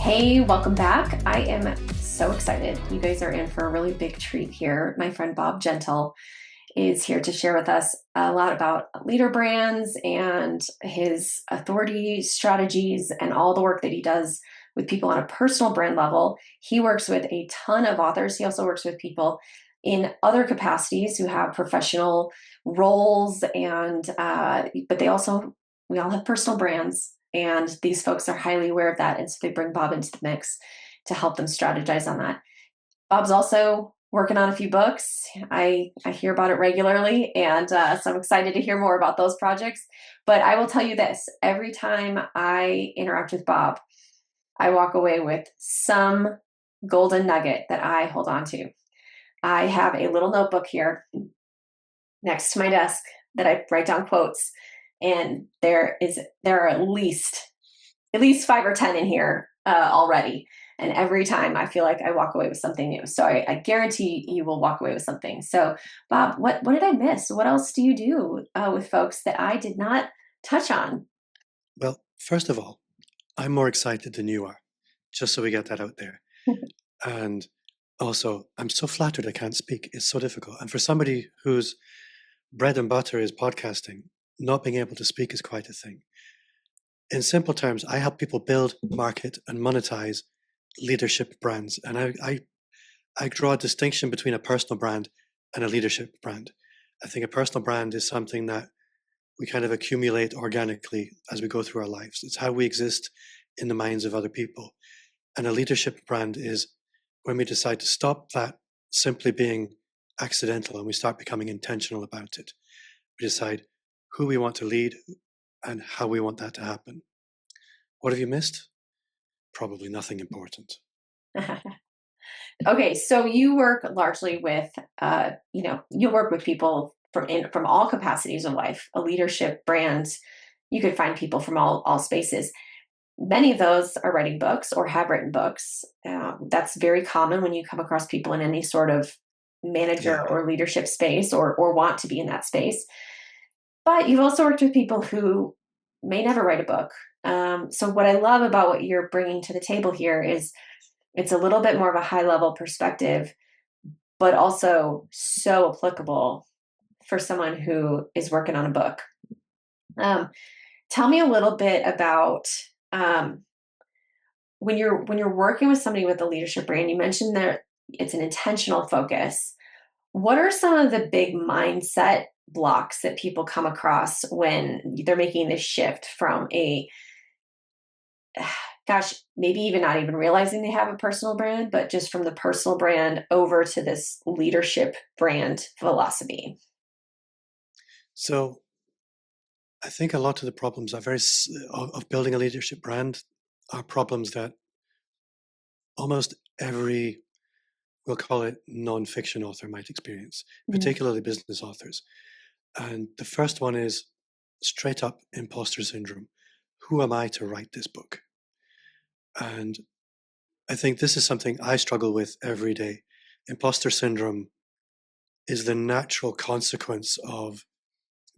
Hey, welcome back. I am so excited. You guys are in for a really big treat here. My friend Bob Gentle is here to share with us a lot about leader brands and his authority strategies and all the work that he does with people on a personal brand level. He works with a ton of authors. He also works with people in other capacities who have professional roles, and but we all have personal brands, and these folks are highly aware of that, and so they bring Bob into the mix to help them strategize on that. Bob's also working on a few books. I hear about it regularly, and so I'm excited to hear more about those projects. But I will tell you this, every time I interact with Bob, I walk away with some golden nugget that I hold on to. I have a little notebook here next to my desk that I write down quotes, and there are at least 5 or 10 in here already. And every time I feel like I walk away with something new. So I guarantee you will walk away with something. So Bob, what did I miss? What else do you do with folks that I did not touch on? Well, first of all, I'm more excited than you are, just so we get that out there. And also, I'm so flattered I can't speak. It's so difficult. And for somebody whose bread and butter is podcasting, not being able to speak is quite a thing. In simple terms, I help people build, market, and monetize leadership brands. And I draw a distinction between a personal brand and a leadership brand. I think a personal brand is something that we kind of accumulate organically as we go through our lives. It's how we exist in the minds of other people. And a leadership brand is when we decide to stop that simply being accidental and we start becoming intentional about it. We decide who we want to lead and how we want that to happen. What have you missed? Probably nothing important. Okay, so you work largely with, you work with people from all capacities of life. A leadership brand, you could find people from all spaces. Many of those are writing books or have written books. That's very common when you come across people in any sort of manager Yeah. or leadership space or want to be in that space. But you've also worked with people who may never write a book. So what I love about what you're bringing to the table here is it's a little bit more of a high level perspective, but also so applicable for someone who is working on a book. Tell me a little bit about when you're working with somebody with a leadership brand. You mentioned that it's an intentional focus. What are some of the big mindset blocks that people come across when they're making this shift from maybe even not even realizing they have a personal brand, but just from the personal brand over to this leadership brand philosophy? So I think a lot of the problems are of building a leadership brand are problems that almost every, we'll call it non-fiction author might experience, particularly business authors. And the first one is straight up imposter syndrome. Who am I to write this book? And I think this is something I struggle with every day. Imposter syndrome is the natural consequence of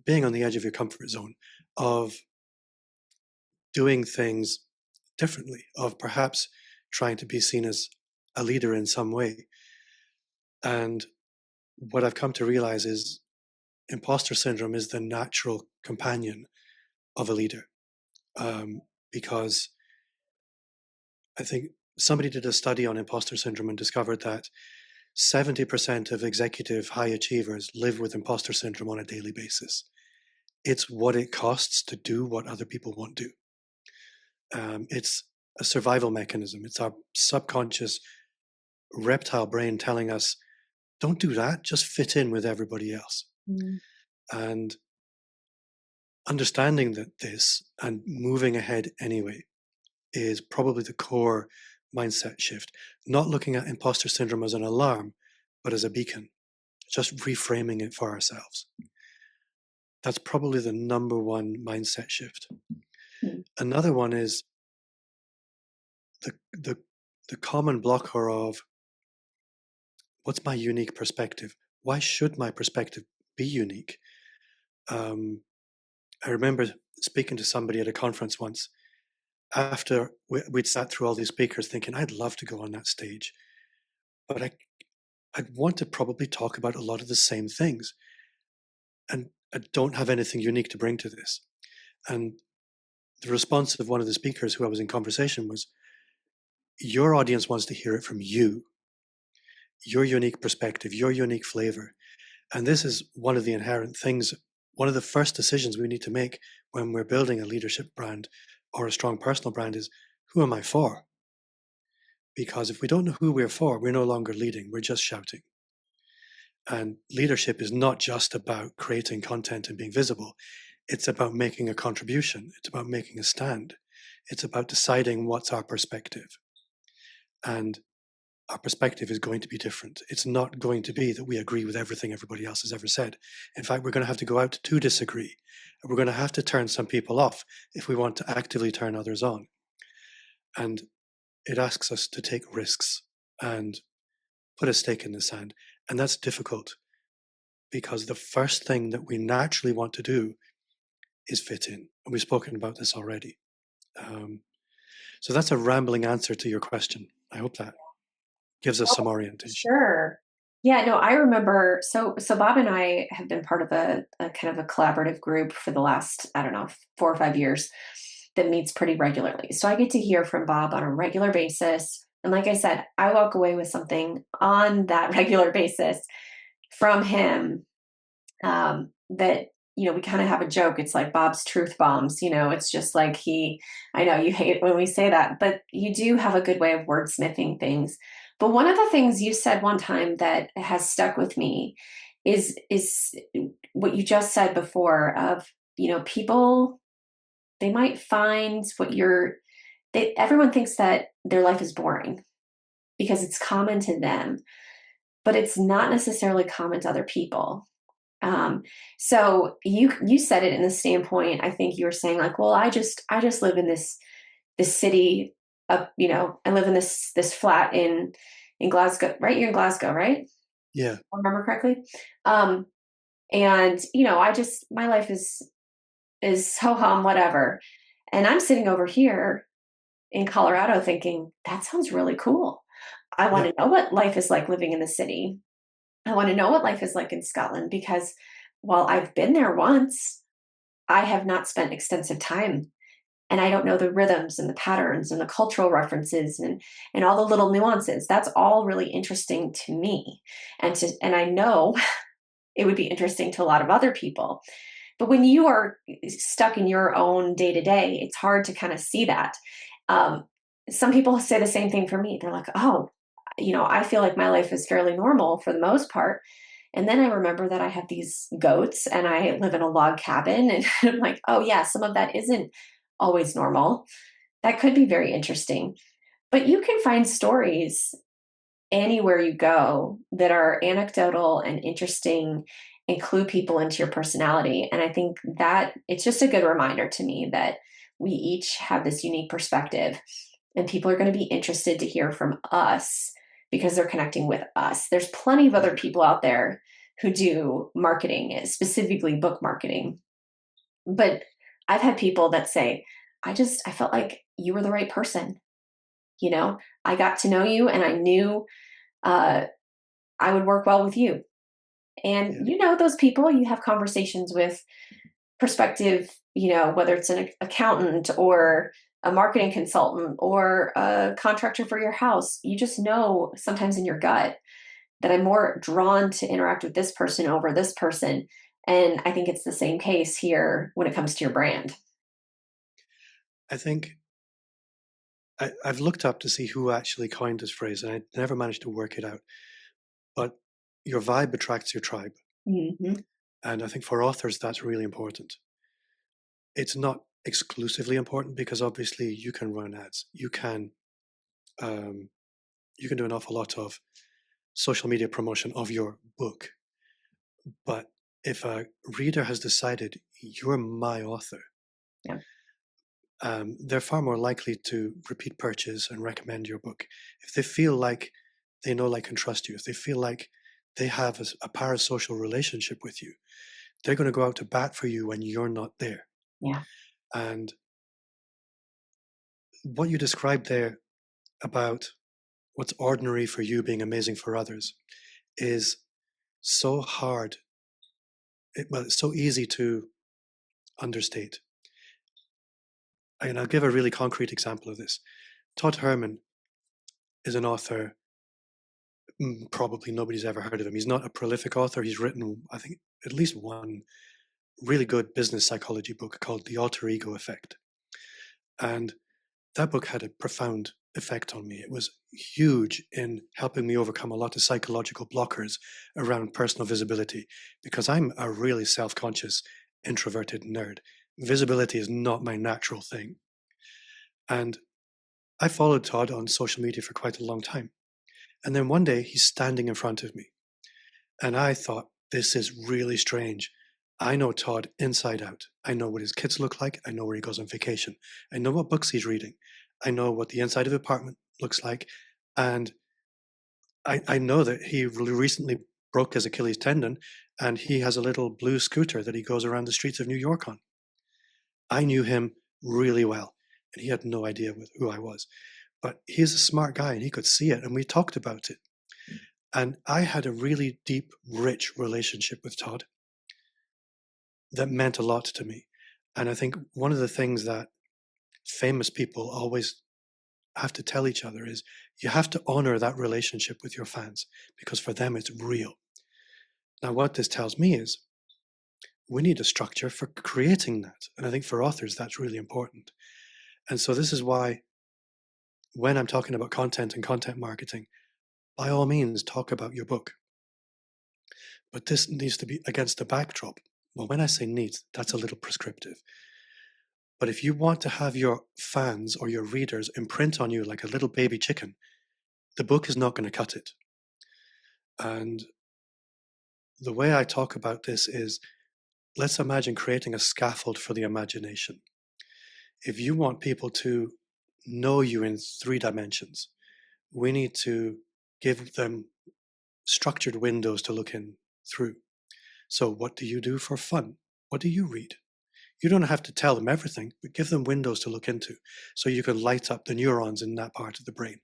being on the edge of your comfort zone, of doing things differently, of perhaps trying to be seen as a leader in some way. And what I've come to realize is imposter syndrome is the natural companion of a leader. Because I think somebody did a study on imposter syndrome and discovered that 70% of executive high achievers live with imposter syndrome on a daily basis. It's what it costs to do what other people won't do. It's a survival mechanism. It's our subconscious reptile brain telling us, don't do that, just fit in with everybody else. And understanding that this and moving ahead anyway is probably the core mindset shift. Not looking at imposter syndrome as an alarm, but as a beacon, just reframing it for ourselves. That's probably the number one mindset shift. Another one is the common blocker of what's my unique perspective? Why should my perspective be unique? I remember speaking to somebody at a conference once, after we'd sat through all these speakers thinking, I'd love to go on that stage, but I'd want to probably talk about a lot of the same things. And I don't have anything unique to bring to this. And the response of one of the speakers who I was in conversation was, your audience wants to hear it from you, your unique perspective, your unique flavor. And this is one of the inherent things, one of the first decisions we need to make when we're building a leadership brand or a strong personal brand is, who am I for? Because if we don't know who we're for, we're no longer leading, we're just shouting. And leadership is not just about creating content and being visible. It's about making a contribution. It's about making a stand. It's about deciding what's our perspective. And our perspective is going to be different. It's not going to be that we agree with everything everybody else has ever said. In fact, we're going to have to go out to disagree. And we're going to have to turn some people off if we want to actively turn others on. And it asks us to take risks and put a stake in the sand. And that's difficult because the first thing that we naturally want to do is fit in. And we've spoken about this already. So that's a rambling answer to your question. I hope that gives us some orientation. Sure. Yeah, no, I remember. So Bob and I have been part of a kind of a collaborative group for the last, I don't know, 4 or 5 years that meets pretty regularly. So I get to hear from Bob on a regular basis. And like I said, I walk away with something on that regular basis from him, that, we kind of have a joke. It's like Bob's truth bombs. It's just like I know you hate when we say that, but you do have a good way of wordsmithing things. But one of the things you said one time that has stuck with me is what you just said before of, people, they might find everyone thinks that their life is boring because it's common to them, but it's not necessarily common to other people. So you said it in the standpoint. I think you were saying like, well, I just live in this city. I live in this flat in Glasgow. Right, you're in Glasgow, right? If Yeah, I remember correctly. Um, and I just my life is ho hum whatever, and I'm sitting over here in Colorado thinking that sounds really cool. I want yeah. to know what life is like living in the city. I want to know what life is like in Scotland because while I've been there once, I have not spent extensive time and I don't know the rhythms and the patterns and the cultural references and all the little nuances. That's all really interesting to me. And I know it would be interesting to a lot of other people. But when you are stuck in your own day to day, it's hard to kind of see that. Um, some people say the same thing for me. They're like, oh, I feel like my life is fairly normal for the most part. And then I remember that I have these goats and I live in a log cabin. And I'm like, oh, yeah, some of that isn't always normal. That could be very interesting. But you can find stories anywhere you go that are anecdotal and interesting and clue people into your personality. And I think that it's just a good reminder to me that we each have this unique perspective and people are going to be interested to hear from us because they're connecting with us. There's plenty of Yeah. other people out there who do marketing, specifically book marketing. But I've had people that say, I felt like you were the right person. I got to know you and I knew uh, I would work well with you. Yeah. And those people you have conversations with prospective, whether it's an accountant or a marketing consultant or a contractor for your house, you just know sometimes in your gut that I'm more drawn to interact with this person over this person. And I think it's the same case here when it comes to your brand. I think I've looked up to see who actually coined this phrase, and I never managed to work it out. But your vibe attracts your tribe. Hmm. And I think for authors, that's really important. It's not exclusively important because obviously you can run ads. Um, you can do an awful lot of social media promotion of your book. But if a reader has decided you're my author, Yeah. they're far more likely to repeat purchase and recommend your book. If they feel like they know, like, and trust you, if they feel like they have a parasocial relationship with you, they're going to go out to bat for you when you're not there. Yeah. And what you described there about what's ordinary for you being amazing for others is so hard. Well, it's so easy to understate. And I'll give a really concrete example of this. Todd Herman is an author. Probably nobody's ever heard of him. He's not a prolific author. He's written, I think, at least one really good business psychology book called The Alter Ego Effect. And that book had a profound effect on me. It was huge in helping me overcome a lot of psychological blockers around personal visibility, because I'm a really self-conscious, introverted nerd. Visibility is not my natural thing. And I followed Todd on social media for quite a long time. And then one day he's standing in front of me. And I thought, this is really strange. I know Todd inside out. I know what his kids look like. I know where he goes on vacation. I know what books he's reading. I know what the inside of the apartment looks like. And I know that he recently broke his Achilles tendon and he has a little blue scooter that he goes around the streets of New York on. I knew him really well and he had no idea who I was. But he's a smart guy and he could see it and we talked about it. And I had a really deep, rich relationship with Todd that meant a lot to me. And I think one of the things that famous people always have to tell each other is you have to honor that relationship with your fans because for them it's real. Now, what this tells me is we need a structure for creating that. And I think for authors, that's really important. And so this is why when I'm talking about content and content marketing, by all means, talk about your book. But this needs to be against the backdrop. Well, when I say needs, that's a little prescriptive. But if you want to have your fans or your readers imprint on you like a little baby chicken, the book is not going to cut it. And the way I talk about this is, let's imagine creating a scaffold for the imagination. If you want people to know you in 3 dimensions, we need to give them structured windows to look in through. So what do you do for fun? What do you read? You don't have to tell them everything, but give them windows to look into so you can light up the neurons in that part of the brain.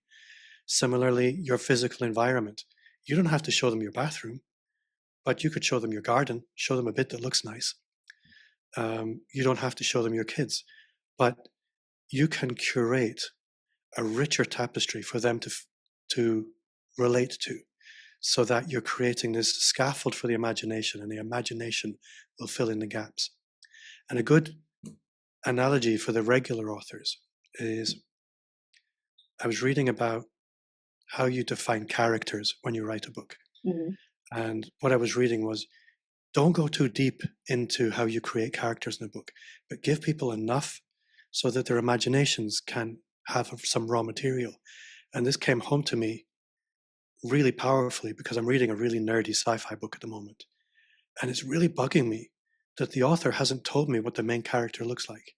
Similarly, your physical environment. You don't have to show them your bathroom, but you could show them your garden, show them a bit that looks nice. You don't have to show them your kids, but you can curate a richer tapestry for them to relate to, so that you're creating this scaffold for the imagination, and the imagination will fill in the gaps. And a good analogy for the regular authors is, I was reading about how you define characters when you write a book. Mm-hmm. And what I was reading was, don't go too deep into how you create characters in a book, but give people enough so that their imaginations can have some raw material. And this came home to me really powerfully because I'm reading a really nerdy sci-fi book at the moment. And it's really bugging me that the author hasn't told me what the main character looks like.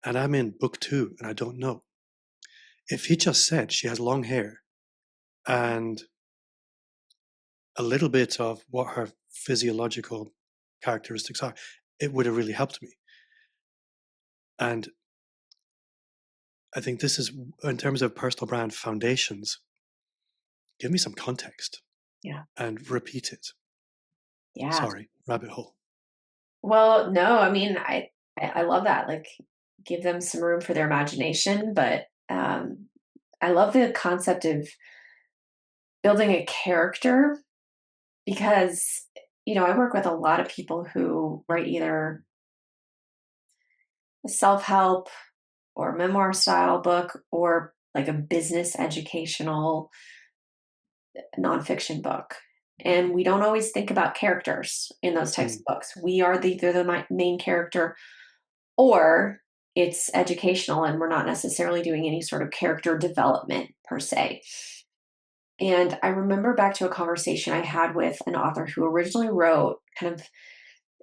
And I'm in book 2 and I don't know. If he just said she has long hair and a little bit of what her physiological characteristics are, it would have really helped me. And I think this is, in terms of personal brand foundations, give me some context. Yeah. And repeat it. Yeah. Sorry, rabbit hole. Well, no, I mean, I love that. Like, give them some room for their imagination, but I love the concept of building a character because, I work with a lot of people who write either a self-help or memoir style book or like a business educational nonfiction book. And we don't always think about characters in those types of books. We are either the main character or it's educational and we're not necessarily doing any sort of character development per se. And I remember back to a conversation I had with an author who originally wrote kind of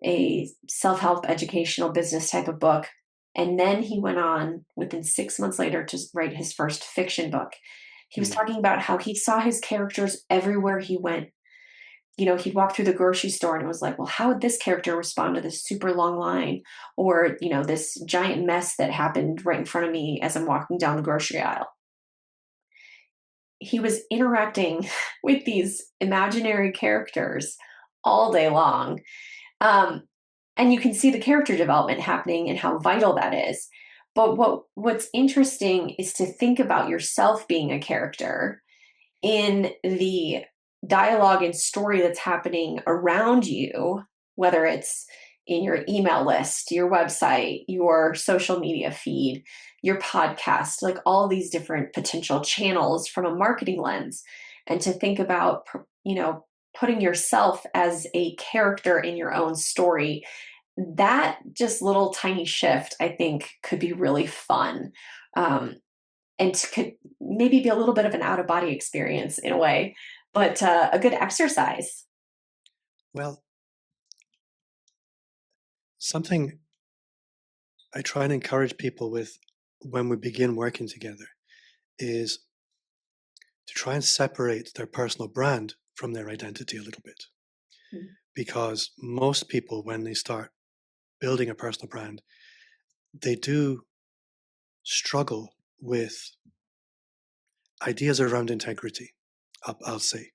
a self-help educational business type of book. And then he went on within 6 months later to write his first fiction book. He was talking about how he saw his characters everywhere he went. he'd walk through the grocery store and it was like, well, how would this character respond to this super long line? Or, this giant mess that happened right in front of me as I'm walking down the grocery aisle. He was interacting with these imaginary characters all day long. Um, and you can see the character development happening and how vital that is. But what's interesting is to think about yourself being a character in the dialogue and story that's happening around you, whether it's in your email list, your website, your social media feed, your podcast, like all these different potential channels from a marketing lens, and to think about, putting yourself as a character in your own story. That just little tiny shift, I think, could be really fun. Um, and could maybe be a little bit of an out of body experience in a way, but a good exercise. Well, something I try and encourage people with when we begin working together is to try and separate their personal brand from their identity a little bit. Mm. Because most people, when they start building a personal brand, they do struggle with ideas around integrity, I'll say.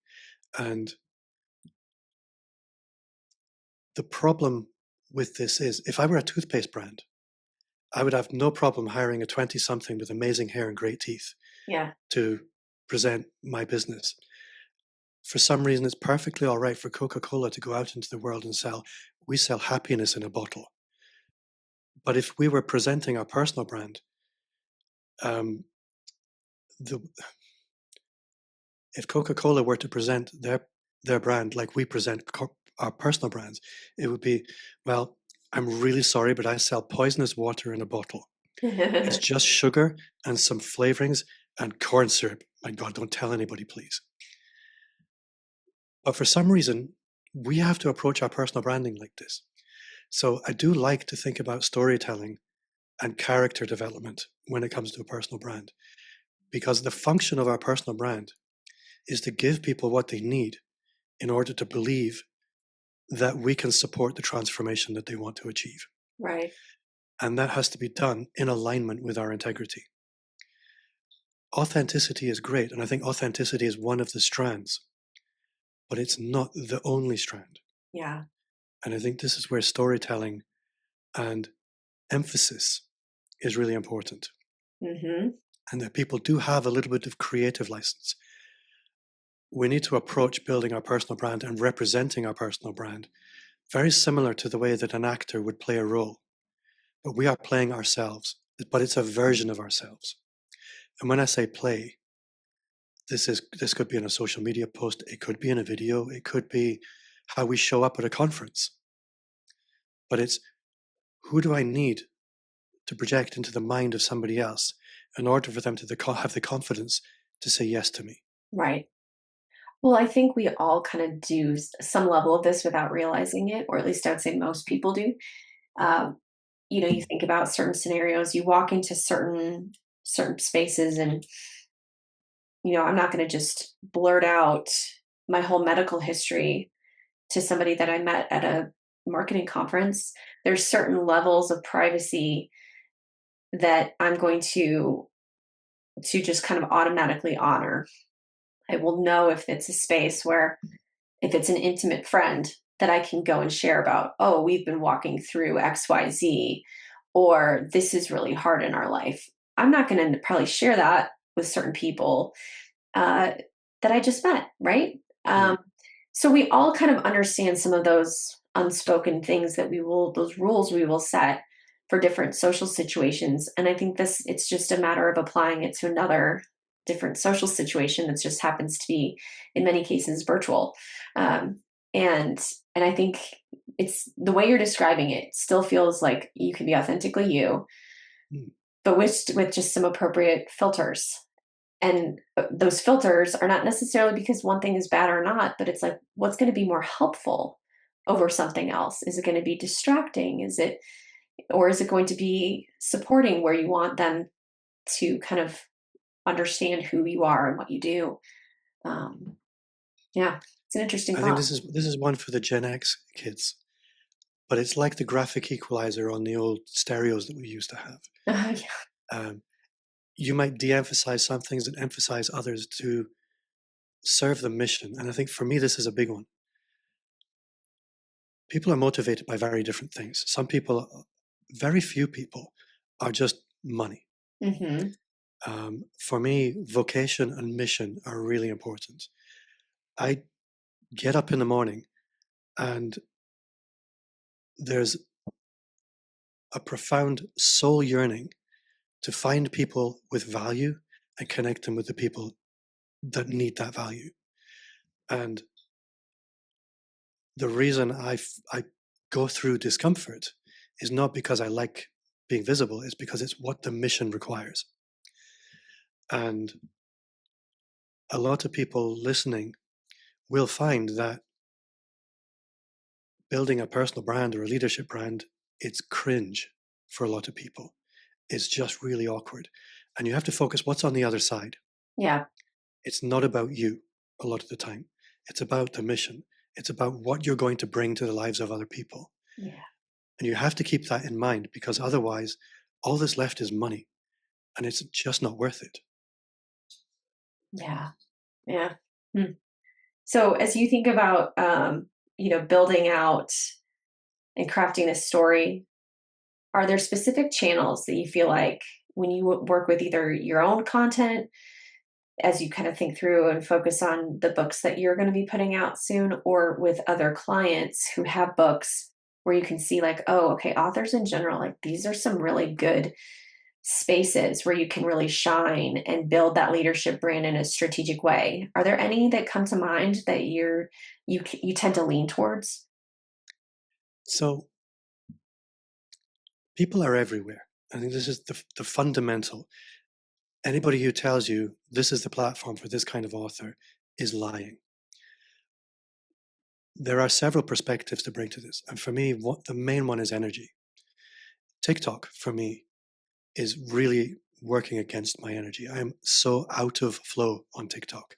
And the problem with this is, if I were a toothpaste brand, I would have no problem hiring a 20-something with amazing hair and great teeth Yeah. to present my business. For some reason, it's perfectly all right for Coca-Cola to go out into the world and we sell happiness in a bottle. But if we were presenting our personal brand, um, the, if Coca-Cola were to present their brand like we present our personal brands, it would be, well, I'm really sorry, but I sell poisonous water in a bottle. It's just sugar and some flavorings and corn syrup. My God, don't tell anybody, please. But for some reason, we have to approach our personal branding like this. So I do like to think about storytelling and character development when it comes to a personal brand, because the function of our personal brand is to give people what they need in order to believe that we can support the transformation that they want to achieve. Right. And that has to be done in alignment with our integrity. Authenticity is great, and I think authenticity is one of the strands, but it's not the only strand. Yeah. And I think this is where storytelling and emphasis is really important. Mm-hmm. And that people do have a little bit of creative license. We need to approach building our personal brand and representing our personal brand very similar to the way that an actor would play a role. But we are playing ourselves, but it's a version of ourselves. And when I say play, this could be in a social media post, it could be in a video, it could be how we show up at a conference. But it's, who do I need to project into the mind of somebody else in order for them to have the confidence to say yes to me? Right. Well, I think we all kind of do some level of this without realizing it, or at least I would say most people do. Um, you think about certain scenarios, you walk into certain spaces, and I'm not going to just blurt out my whole medical history to somebody that I met at a marketing conference. There's certain levels of privacy that I'm going to just kind of automatically honor. I will know if it's a space where, if it's an intimate friend, that I can go and share about, oh, we've been walking through XYZ, or this is really hard in our life. I'm not going to probably share that with certain people uh, that I just met, right? Mm. So we all kind of understand some of those unspoken things those rules we will set for different social situations. And I think it's just a matter of applying it to another different social situation that just happens to be, in many cases, virtual. Um, and and I think it's the way you're describing it still feels like you can be authentically you, Mm. but with just some appropriate filters. And those filters are not necessarily because one thing is bad or not, but it's like, what's going to be more helpful over something else? Is it going to be distracting? Or is it going to be supporting where you want them to kind of understand who you are and what you do? Um, yeah, It's an interesting I think thought. this is one for the Gen X kids, but it's like the graphic equalizer on the old stereos that we used to have. Yeah. Um, you might de-emphasize some things and emphasize others to serve the mission. And I think for me, this is a big one. People are motivated by very different things. Some people, very few people, are just money. Mm-hmm. For me, vocation and mission are really important. I get up in the morning and there's a profound soul yearning to find people with value and connect them with the people that need that value. And the reason I go through discomfort is not because I like being visible, it's because it's what the mission requires. And a lot of people listening will find that building a personal brand or a leadership brand, it's cringe for a lot of people. It's just really awkward. And you have to focus what's on the other side. Yeah. It's not about you a lot of the time. It's about the mission. It's about what you're going to bring to the lives of other people. Yeah. And you have to keep that in mind because otherwise, all that's left is money and it's just not worth it. Yeah. Yeah. Hmm. So as you think about, building out and crafting this story, are there specific channels that you feel like when you work with either your own content as you kind of think through and focus on the books that you're going to be putting out soon, or with other clients who have books where you can see like, oh, okay, authors in general, like these are some really good spaces where you can really shine and build that leadership brand in a strategic way? Are there any that come to mind that you tend to lean towards? So people are everywhere. I think this is the fundamental. Anybody who tells you this is the platform for this kind of author is lying. There are several perspectives to bring to this. And for me, what the main one is energy. TikTok for me is really working against my energy. I am so out of flow on TikTok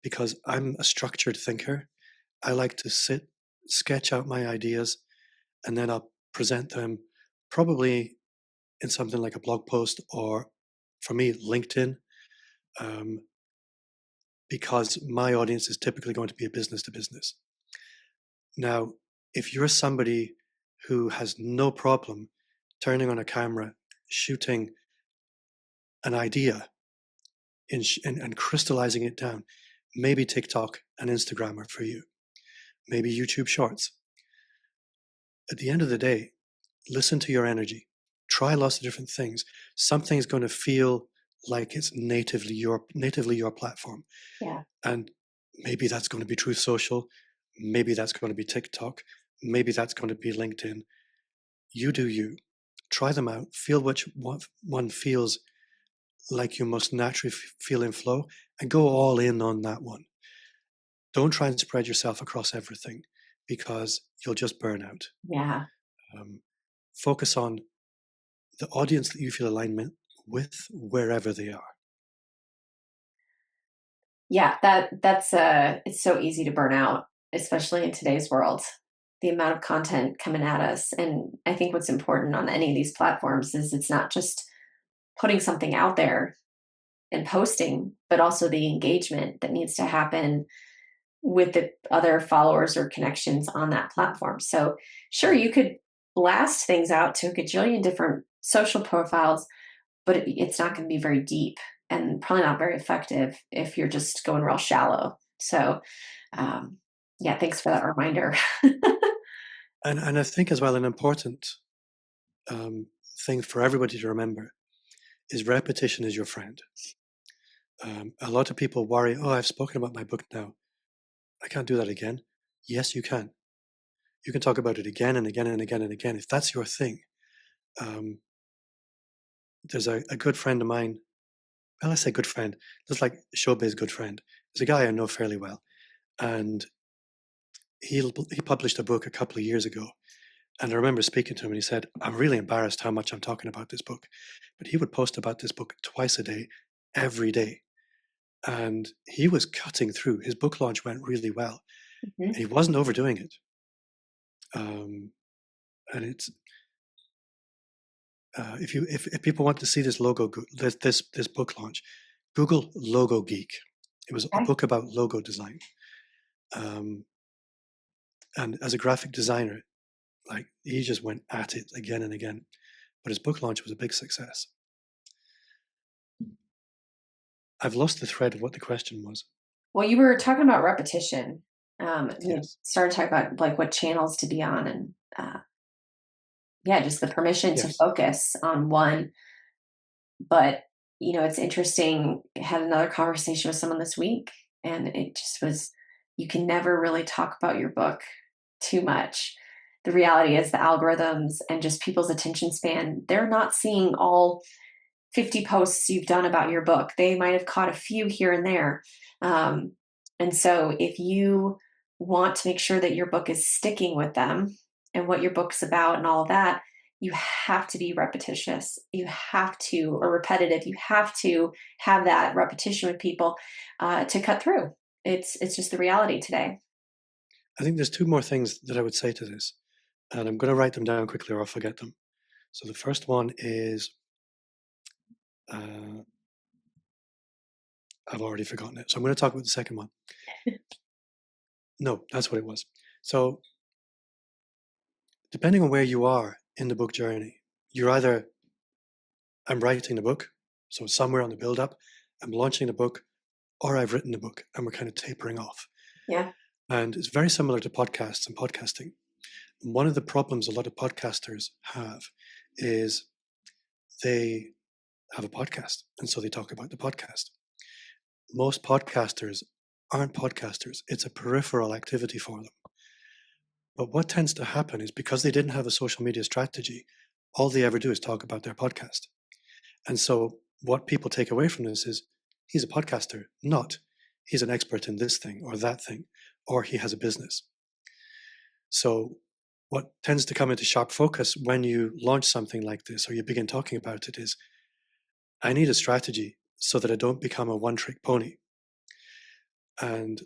because I'm a structured thinker. I like to sit, sketch out my ideas, and then I'll present them probably in something like a blog post or, for me, LinkedIn, um, because my audience is typically going to be a business to business. Now, if you're somebody who has no problem turning on a camera, shooting an idea and crystallizing it down, maybe TikTok and Instagram are for you, maybe YouTube Shorts. At the end of the day, listen to your energy. Try lots of different things. Something's going to feel like it's natively your platform. Yeah. And maybe that's going to be Truth Social. Maybe that's going to be TikTok. Maybe that's going to be LinkedIn. You do you. Try them out. Feel which one feels like you most naturally feel in flow and go all in on that one. Don't try and spread yourself across everything because you'll just burn out. Yeah. Um, focus on the audience that you feel alignment with wherever they are. Yeah, that's it's so easy to burn out, especially in today's world. The amount of content coming at us. And I think what's important on any of these platforms is it's not just putting something out there and posting, but also the engagement that needs to happen with the other followers or connections on that platform. So sure, you could blast things out to a gajillion different social profiles, but it's not going to be very deep and probably not very effective if you're just going real shallow. So, um, yeah, thanks for that reminder. And I think as well, an important um, thing for everybody to remember is repetition is your friend. A lot of people worry, oh, I've spoken about my book now. I can't do that again. Yes, you can. You can talk about it again and again and again and again if that's your thing. Um, there's a good friend of mine. Well, I say good friend, just like showbiz good friend. There's a guy I know fairly well, and he published a book a couple of years ago. And I remember speaking to him, and he said, "I'm really embarrassed how much I'm talking about this book," but he would post about this book twice a day, every day, and he was cutting through. His book launch went really well, Mhm. And he wasn't overdoing it. And it's if people want to see this this book launch, Google Logo Geek. It was a Okay. book about logo design. Um, and as a graphic designer, like he just went at it again and again. But his book launch was a big success. I've lost the thread of what the question was. Well, you were talking about repetition. You Yes. started talking about like what channels to be on, and yeah, just the permission to Yes. focus on one. But it's interesting. I had another conversation with someone this week, and it just was, you can never really talk about your book too much. The reality is the algorithms and just people's attention span, they're not seeing all 50 posts you've done about your book. They might have caught a few here and there. Um, and so if you want to make sure that your book is sticking with them and what your book's about and all of that, you have to be repetitious. You have to, or repetitive. You have to have that repetition with people to cut through. It's just the reality today. I think there's two more things that I would say to this, and I'm going to write them down quickly or I'll forget them. So the first one is uh, I've already forgotten it. So I'm going to talk about the second one. No, that's what it was. So depending on where you are in the book journey, you're either I'm writing the book, so somewhere on the build up, I'm launching the book, or I've written the book and we're kind of tapering off. Yeah. And it's very similar to podcasts and podcasting. And one of the problems a lot of podcasters have is they have a podcast and so they talk about the podcast. Most podcasters aren't podcasters, it's a peripheral activity for them. But what tends to happen is because they didn't have a social media strategy, all they ever do is talk about their podcast. And so what people take away from this is he's a podcaster, not he's an expert in this thing or that thing, or he has a business. So what tends to come into sharp focus when you launch something like this or you begin talking about it is I need a strategy so that I don't become a one-trick pony. And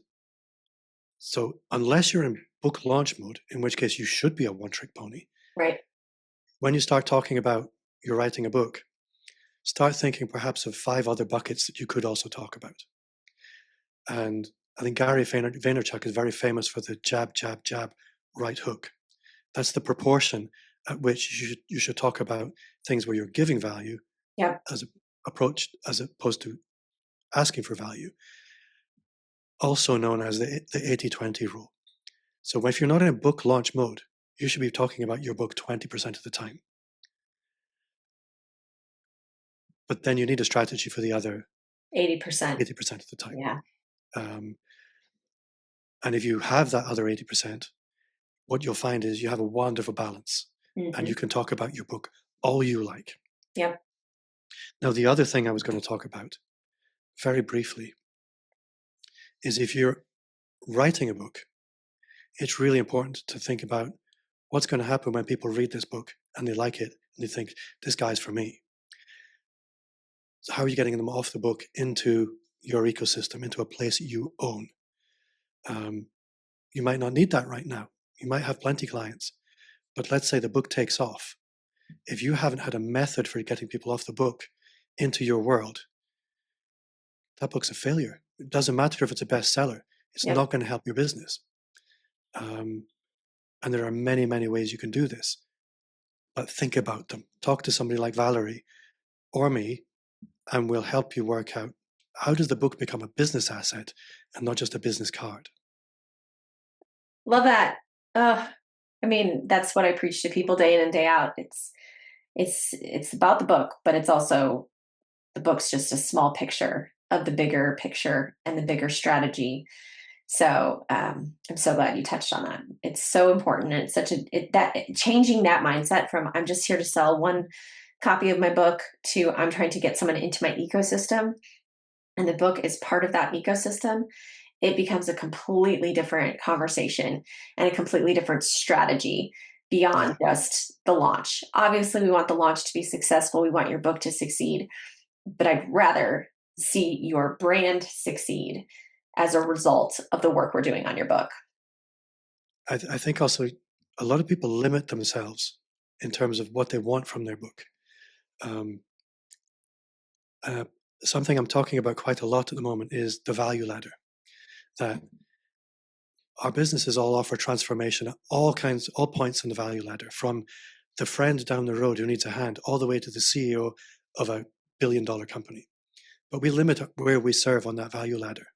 so unless you're in book launch mode, in which case you should be a one-trick pony, Right. when you start talking about you're writing a book, start thinking perhaps of 5 other buckets that you could also talk about. And I think Gary Vaynerchuk is very famous for the jab, jab, jab, right hook. That's the proportion at which you should talk about things where you're giving value Yep. as a approach as opposed to asking for value, also known as the 80-20 rule. So if you're not in a book launch mode, you should be talking about your book 20% of the time. But then you need a strategy for the other 80%. 80% of the time. Yeah. Um, and if you have that other 80%, what you'll find is you have a wonderful balance and Hmm. you can talk about your book all you like. Yep. Now, the other thing I was going to talk about very briefly is if you're writing a book, it's really important to think about what's going to happen when people read this book and they like it and they think, this guy's for me. So, how are you getting them off the book into your ecosystem, into a place you own? Um, you might not need that right now. You might have plenty clients, but let's say the book takes off. If you haven't had a method for getting people off the book into your world, that book's a failure. It doesn't matter if it's a bestseller. It's Yep. not going to help your business. Um, and there are many, many ways you can do this. But think about them. Talk to somebody like Valerie or me, and we'll help you work out how does the book become a business asset and not just a business card. Love that. I mean, that's what I preach to people day in and day out. It's about the book, but it's also, the book's just a small picture of the bigger picture and the bigger strategy. So I'm so glad you touched on that. It's so important, and it's such that changing that mindset from I'm just here to sell one copy of my book to I'm trying to get someone into my ecosystem, and the book is part of that ecosystem. It becomes a completely different conversation and a completely different strategy Yeah. beyond just the launch. Obviously, we want the launch to be successful. We want your book to succeed, but I'd rather see your brand succeed as a result of the work we're doing on your book. I think also a lot of people limit themselves in terms of what they want from their book. Um, uh, Something I'm talking about quite a lot at the moment is the value ladder. That our businesses all offer transformation at all points on the value ladder, from the friend down the road who needs a hand, all the way to the CEO of a billion-dollar company. But we limit where we serve on that value ladder.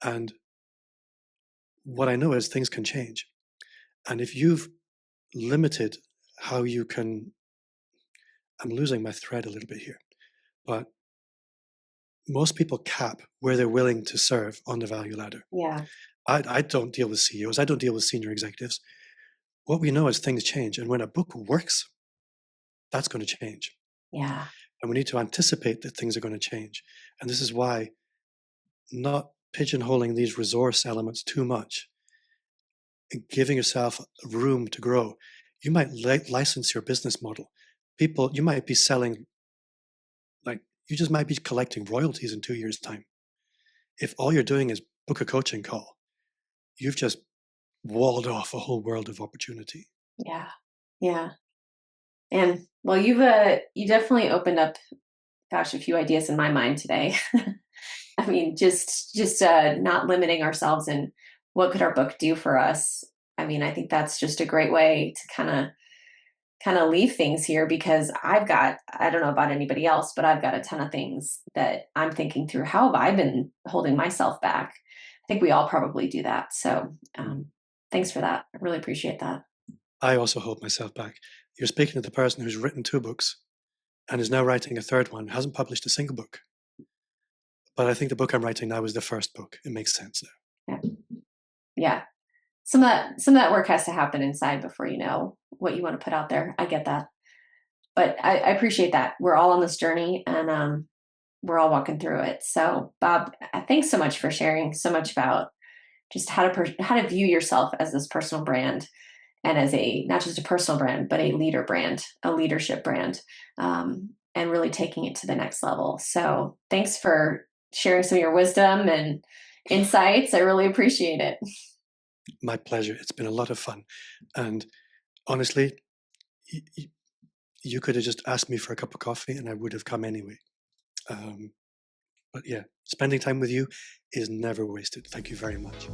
And what I know is things can change. And if you've limited how you can, I'm losing my thread a little bit here, but most people cap where they're willing to serve on the value ladder. Yeah. I don't deal with CEOs. I don't deal with senior executives. What we know is things change. And when a book works, that's going to change. Yeah. And we need to anticipate that things are going to change. And this is why not pigeonholing these resource elements too much and giving yourself room to grow. You might license your business model. People, you might be selling, like, you just might be collecting royalties in 2 years' time. If all you're doing is book a coaching call, you've just walled off a whole world of opportunity. Yeah. Yeah. And well, you definitely opened up, gosh, a few ideas in my mind today. I mean, just not limiting ourselves and what could our book do for us. I mean, I think that's just a great way to kind of leave things here, because I don't know about anybody else, but I've got a ton of things that I'm thinking through. How have I been holding myself back? I think we all probably do that. So thanks for that. I really appreciate that. I also hold myself back. You're speaking to the person who's written 2 books and is now writing a third one, hasn't published a single book. But I think the book I'm writing now is the first book. It makes sense now. Yeah. Yeah. Some of that work has to happen inside before you know what you want to put out there. I get that. But I appreciate that. We're all on this journey, and we're all walking through it. So, Bob, thanks so much for sharing so much about just how to view yourself as this personal brand, and as a not just a personal brand, but a leader brand, a leadership brand, and really taking it to the next level. So, thanks for sharing some of your wisdom and insights. I really appreciate it. My pleasure. It's been a lot of fun. And honestly, you could have just asked me for a cup of coffee and I would have come anyway. But yeah, spending time with you is never wasted. Thank you very much.